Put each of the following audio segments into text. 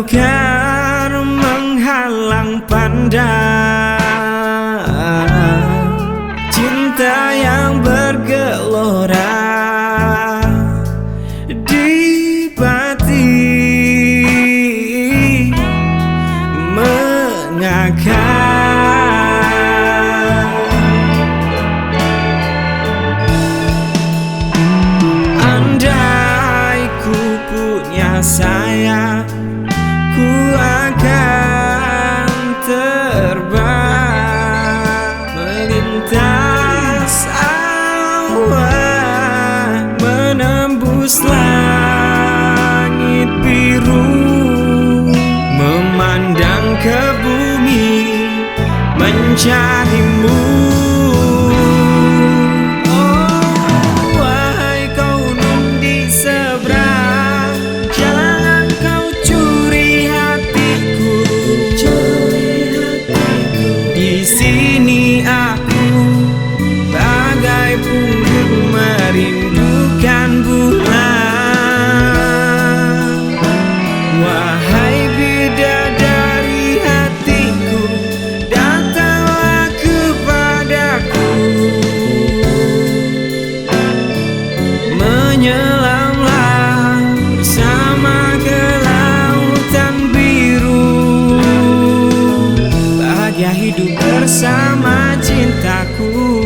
mekar menghalang pandang cinta yang bergelora di batin. Mengakar andai ku punya sayap, ku akan terbang melintas awan, menembus langit biru, memandang ke bumi mencarimu. Sini aku bagai punggung merindukan bulan. Wahai bidadari hatiku, datanglah kepadaku. Menyelamlah bersama ke lautan biru, bahagia hidup bersama cintaku.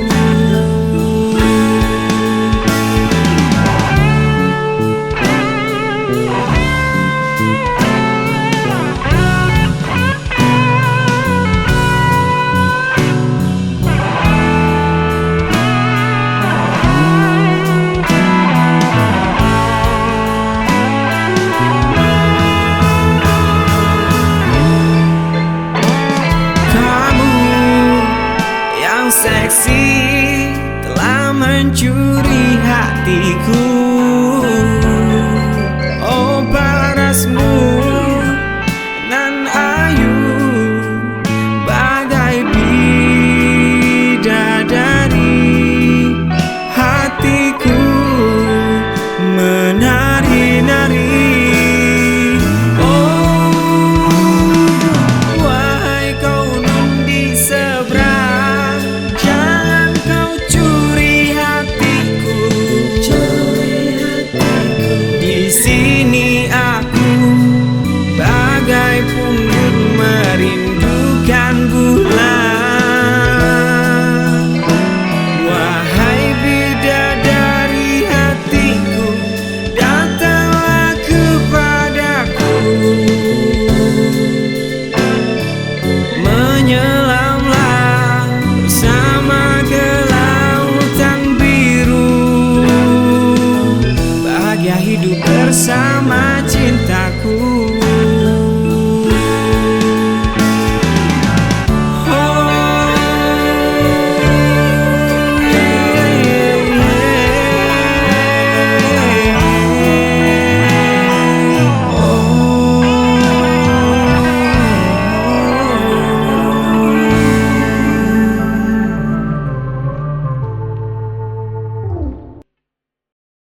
Seksi telah mencuri hatiku. Oh parasmu nan ayu bagai bidadari, hatiku menari-nari. Sini aku bagai punggung merindukan bulan. Wahai bidadari hatiku, datanglah kepadaku. Menyelamlah bersama ke lautan biru, bahagia hidup bersama cintaku.